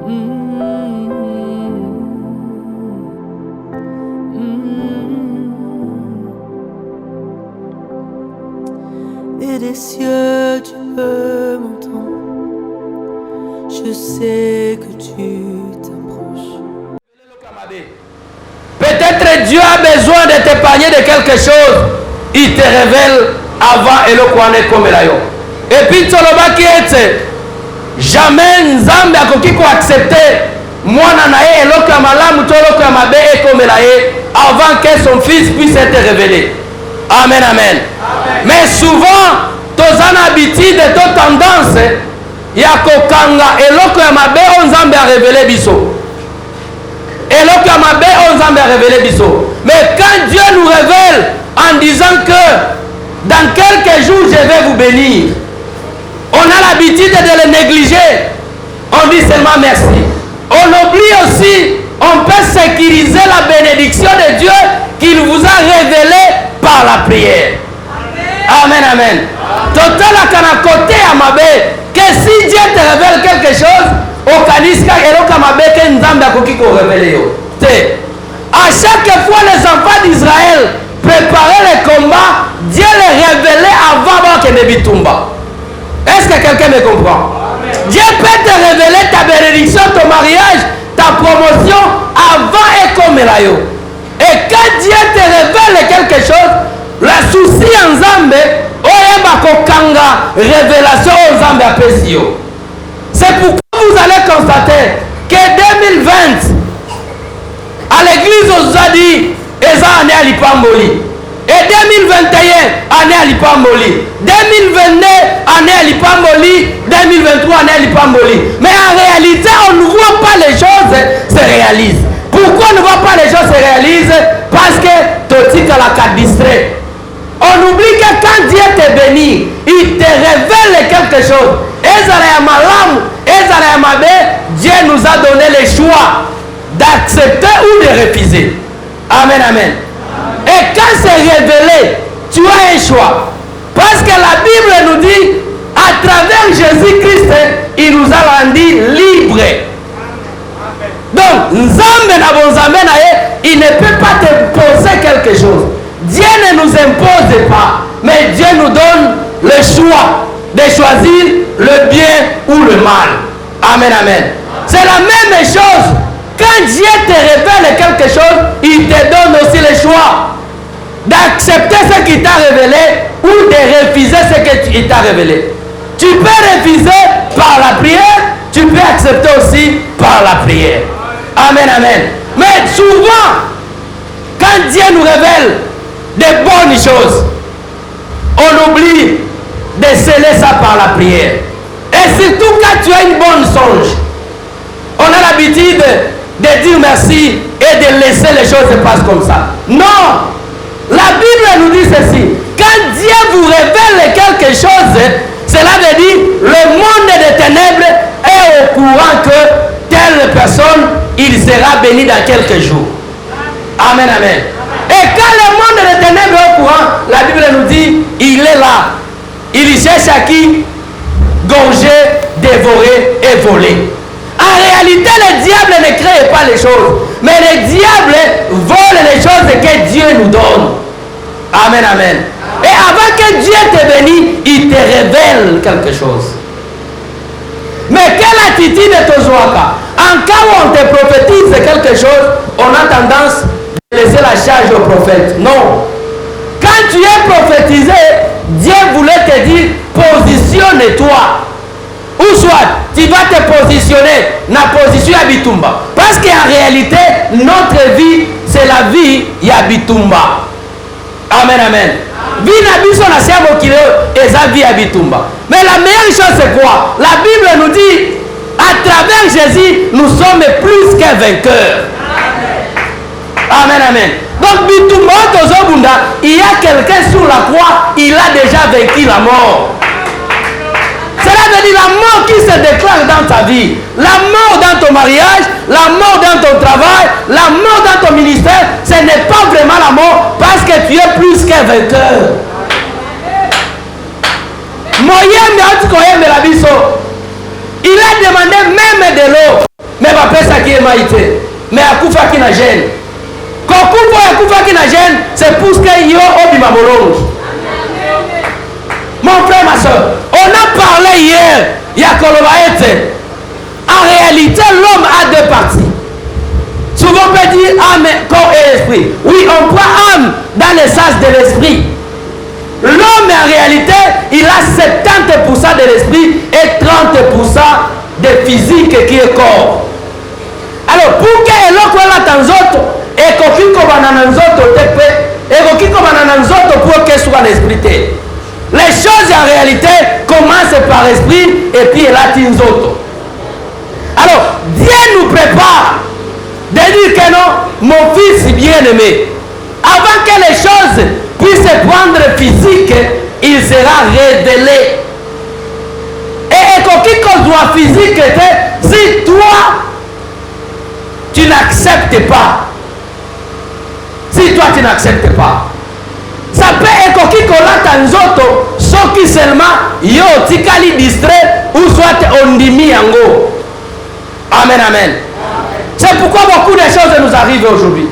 Et des cieux tu peux m'entendre. Je sais que tu t'approches. Peut-être Dieu a besoin de t'épargner de quelque chose. Il te révèle avant et le kwane comme la yo. Et puis toloba ki ete jamais nzambe akoki ko accepter mwana na ye eloko ya malamu to eloko ya mabe ekomela ye avant que son fils puisse être révélé. Amen, amen. Mais souvent toza na habitude to tendance ya kokanga eloko ya mabe o nzambe a révélé biso. Eloko ya mabe o nzambe a révélé biso. Mais quand Dieu nous révèle en disant que dans quelques jours je vais vous bénir, on a l'habitude de le négliger. On dit seulement merci. On oublie aussi, on peut sécuriser la bénédiction de Dieu qu'il vous a révélée par la prière. Amen, amen. Total à kana côté à mabe que si Dieu te révèle quelque chose, au kaniska eloka mabe que nzambe akoki ko révéler yo. À chaque fois les enfants d'Israël préparaient le combat, Dieu les révélait avant que ne bitumba. Est-ce que quelqu'un me comprend? Amen. Dieu peut te révéler ta bénédiction, ton mariage, ta promotion avant et comme la yo. Et quand Dieu te révèle quelque chose, le souci en Zambé, oyeba kokanga révélation en Zambé à Pesio. C'est pourquoi vous allez constater que 2020, à l'église aux Zadi, Eza année à l'Ipamboli. Et 2021, année à l'Ipamboli. 2022, année à l'Ipamboli. 2023, année à l'Ipamboli. Mais en réalité, on ne voit pas les choses se réalisent. Pourquoi on ne voit pas les choses se réalisent? Parce que Totik à la carte distrait. On oublie que quand Dieu te bénit, il te révèle quelque chose. Dieu nous a donné le choix d'accepter ou de refuser. Amen, amen. Et quand c'est révélé, tu as un choix. Parce que la Bible nous dit, à travers Jésus-Christ, il nous a rendu libres. Donc, il ne peut pas te poser quelque chose. Dieu ne nous impose pas, mais Dieu nous donne le choix de choisir le bien ou le mal. Amen, amen. C'est la même chose. Quand Dieu te révèle quelque chose, il te donne aussi le choix d'accepter ce qu'il t'a révélé ou de refuser ce qu'il t'a révélé. Tu peux refuser par la prière, tu peux accepter aussi par la prière. Amen, amen. Mais souvent, quand Dieu nous révèle des bonnes choses, on oublie de sceller ça par la prière. Et surtout quand tu as une bonne songe, on a l'habitude de dire merci et de laisser les choses se passer comme ça. Non! La Bible nous dit ceci. Quand Dieu vous révèle quelque chose, cela veut dire le monde des ténèbres est au courant que telle personne, il sera béni dans quelques jours. Amen, amen. Et quand le monde des ténèbres est au courant, la Bible nous dit, il est là. Il cherche à qui? Gorger, dévorer et voler. En réalité, le diable ne crée pas les choses. Mais le diable vole les choses que Dieu nous donne. Amen, amen. Et avant que Dieu te bénisse, il te révèle quelque chose. Mais quelle attitude est ton joie? En cas où on te prophétise quelque chose, on a tendance à laisser la charge au prophète. Non. Quand tu es prophétisé, Dieu voulait te dire, positionne-toi. Ou soit, tu vas te positionner dans la position à Bitumba. Parce qu'en réalité, notre vie, c'est la vie à Bitumba. Amen, amen. Vie na biso na siamo kilo et sa vie à Bitumba. Mais la meilleure chose c'est quoi? La Bible nous dit, à travers Jésus, nous sommes plus que vainqueurs. Amen, amen. Donc Bitumba, il y a quelqu'un sur la croix, il a déjà vaincu la mort. Cela veut dire la mort qui se déclare dans ta vie, la mort dans ton mariage, la mort dans ton travail, la mort dans ton ministère, ce n'est pas vraiment la mort parce que tu es plus qu'un vainqueur. Il a demandé même de l'eau, maïté. Mais à Koufa qui n'a gêne. Quand Koufa qui n'a gêne, c'est pour ce qu'il y a au Bimamolonge. Mon frère, ma soeur, on a parlé hier, Yakolobaete. En réalité, l'homme a deux parties. Souvent on peut dire âme, corps et esprit. Oui, on prend âme dans le sens de l'esprit. L'homme, en réalité, il a 70% de l'esprit et 30% de physique qui est corps. Alors, pour que l'homme soit dans l'autre, et pour qu'elle soit l'esprit. Les choses en réalité commencent par l'esprit et puis elle a une autre. Alors, Dieu nous prépare de dire que non, mon fils bien-aimé, avant que les choses puissent prendre physique, il sera révélé. Et quand doit physique, si toi, tu n'acceptes pas, ça peut être qui colata nzoto, sauf qui seulement yo tikali distrait ou soit on dimi yango. Amen, amen. C'est pourquoi beaucoup de choses nous arrivent aujourd'hui.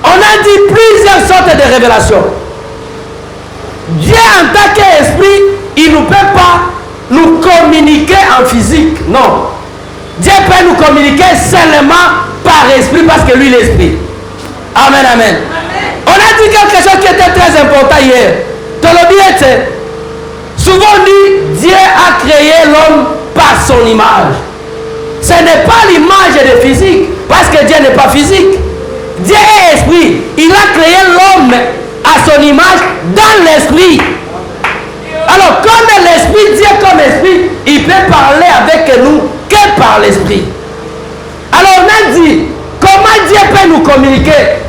On a dit plusieurs sortes de révélations. Dieu en tant qu'esprit, il ne peut pas nous communiquer en physique. Non. Dieu peut nous communiquer seulement par esprit parce que lui l'esprit. Amen, amen. On a dit quelque chose qui était très important hier. Souvent on dit Dieu a créé l'homme par son image. Ce n'est pas l'image de physique, parce que Dieu n'est pas physique. Dieu est esprit. Il a créé l'homme à son image dans l'esprit. Alors, comme l'esprit, Dieu comme esprit, il peut parler avec nous que par l'esprit. Alors, on a dit, comment Dieu peut nous communiquer?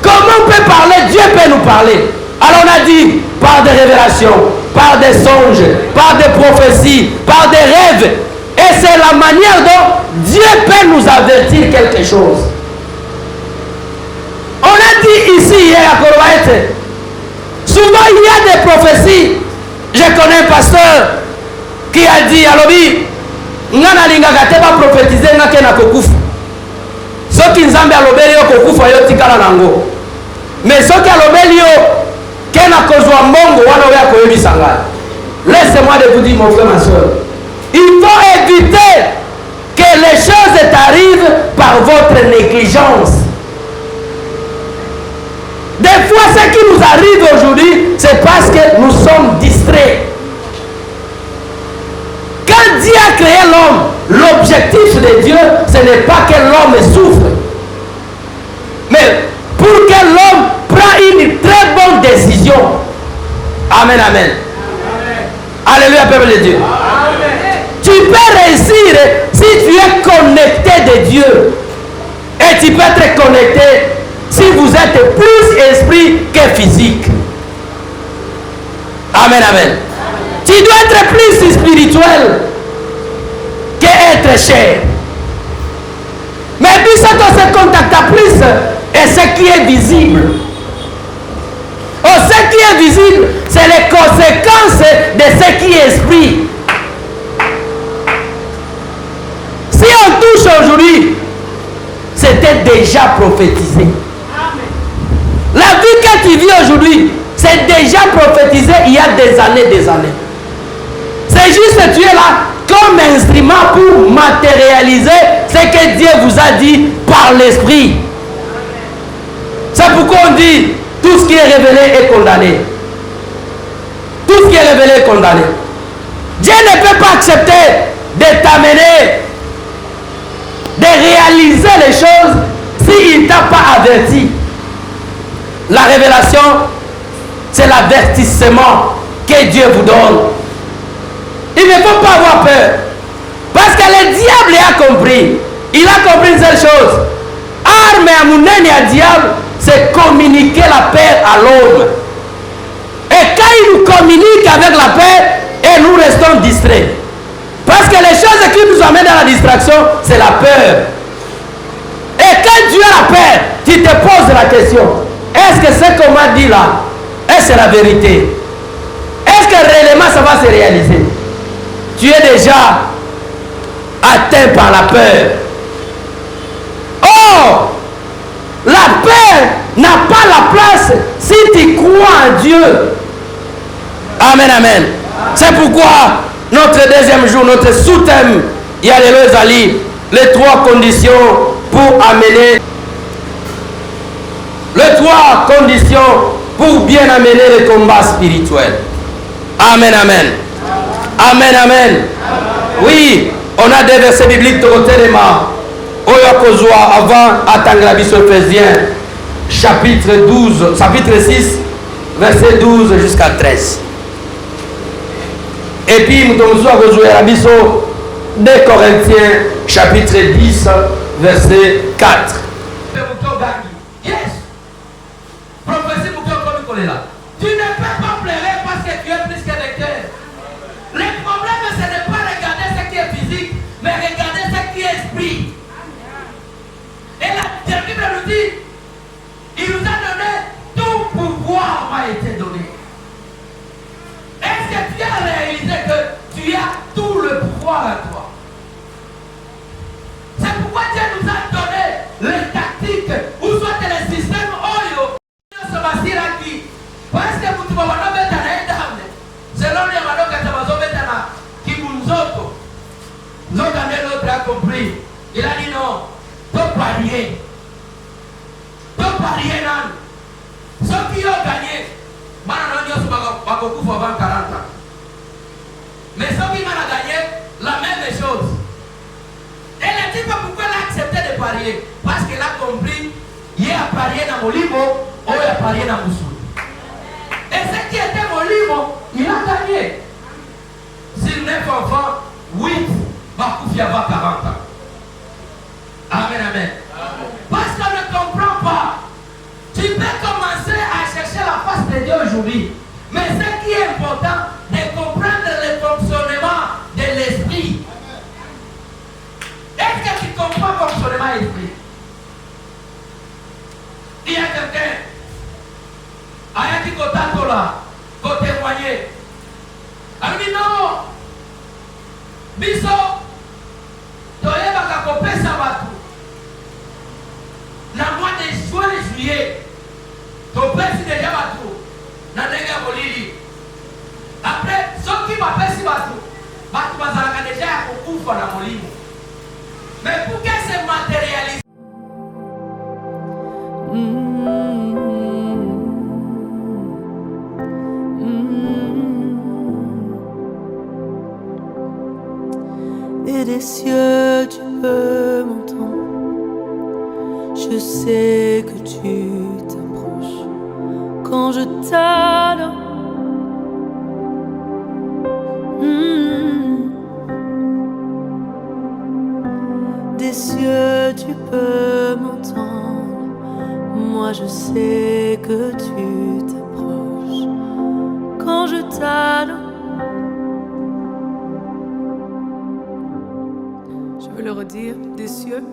Comment on peut parler? Dieu peut nous parler. Alors, on a dit, par des révélations, par des songes, par des prophéties, par des rêves. Et c'est la manière dont Dieu peut nous avertir quelque chose. On a dit ici, hier à Korobaete, souvent il y a des prophéties. Je connais un pasteur qui a dit, Alobi, ngana lingaka te ba prophétiser ngake na kokufa. Soki nzambe alobeli yo kokufa yo tikala nango. Mais soki alobeli yo ke na kozwa mbongo wana oya koyebisa ngai. Laissez-moi de vous dire, mon frère, ma soeur, il faut éviter que les choses arrivent par votre négligence. Des fois, ce qui nous arrive aujourd'hui, c'est parce que nous sommes distraits. Quand Dieu a créé l'homme, l'objectif de Dieu, ce n'est pas que l'homme souffre. Mais pour que l'homme prenne une très bonne décision. Amen, amen. Alléluia, peuple de Dieu. Amen. Tu peux réussir si tu es connecté de Dieu. Et tu peux être connecté si vous êtes plus esprit que physique. Amen, amen. Tu dois être plus spirituel qu'être chair. Mais puis ça doit se contacter plus et ce qui est visible. Ce qui est visible, c'est les conséquences de ce qui est esprit. Si on touche aujourd'hui, c'était déjà prophétisé. La vie que tu vis aujourd'hui, c'est déjà prophétisé il y a des années. C'est juste que tu es là comme instrument pour matérialiser ce que Dieu vous a dit par l'esprit. C'est pourquoi on dit tout ce qui est révélé est condamné. Tout ce qui est révélé est condamné. Dieu ne peut pas accepter de t'amener, de réaliser les choses s'il ne t'a pas averti. La révélation, c'est l'avertissement que Dieu vous donne. Il ne faut pas avoir peur. Parce que le diable a compris. Il a compris une seule chose. Arme à mounène et à diable, c'est communiquer la paix à l'homme. Et quand il nous communique avec la paix, et nous restons distraits. Parce que les choses qui nous amènent à la distraction, c'est la peur. Et quand tu as la peur, tu te poses la question. Est-ce que ce qu'on m'a dit là, est-ce la vérité? Est-ce que réellement ça va se réaliser? Tu es déjà atteint par la peur. La peur n'a pas la place si tu crois en Dieu. Amen, amen. C'est pourquoi notre deuxième jour, notre sous-thème, il y a les trois conditions pour amener, les trois conditions pour bien amener le combat spirituel. Amen, amen. Amen, amen. Oui, on a des versets bibliques au téléma. Avant attendre la biso Éphésiens, chapitre 6, verset 12 jusqu'à 13. Et puis, nous avons joué la biso 2 Corinthiens, chapitre 10, verset 4. Yes. Prophétie pour comme là. Tu ne peux pas pleurer parce que tu es plus que le cœur. Le problème, ce n'est pas regarder ce qui est physique, mais regarder ce qui est esprit. Et la Bible nous dit, il nous a donné, tout pouvoir m'a été donné. Est-ce que tu as réalisé que tu as tout le pouvoir à toi? C'est pourquoi Dieu nous a donné les tactiques, ou soit les systèmes oyo, qui, parce que vous ne pouvez pas mettre un selon les malheurs que tu vas mettre qui vous autres. Nous avons l'autre a compris. Il a dit non. Parier. Parier nan. Ceux qui ont gagné, avant 40 ans. Mais ceux qui m'ont gagné, la même chose. Et le type pourquoi il a accepté de parier? Parce qu'il a compris, il a parié dans mon livre, ou il a parié dans mon sou. Et ce qui était mon livre, il a gagné. Sur 9 enfants, 8, Bakouf avoir 40 ans. Amen, amen. Parce qu'on ne comprend pas. Tu peux commencer à chercher la face de Dieu aujourd'hui. Mais ce qui est important, c'est comprendre le fonctionnement de l'esprit. Est-ce que tu comprends le fonctionnement de l'esprit? Il y a quelqu'un, Ayati Kotatola, pour témoigner. Alors, dit non, Biso, Toyeba Kakope Sabatu. Dans le mois de juin et juillet, ton père si déjà bateau, dans le Bolili. Après, ceux qui m'appellent si bateau, bateau bazalaka déjà à Kokufa dans mon livre. Mais pour qu'elle se matérialise, et des cieux tu peux m'entendre. Je sais que tu t'approches quand je t'adore. Des cieux tu peux m'entendre. Moi je sais que tu t'approches quand je t'adore. Je veux le redire, des cieux.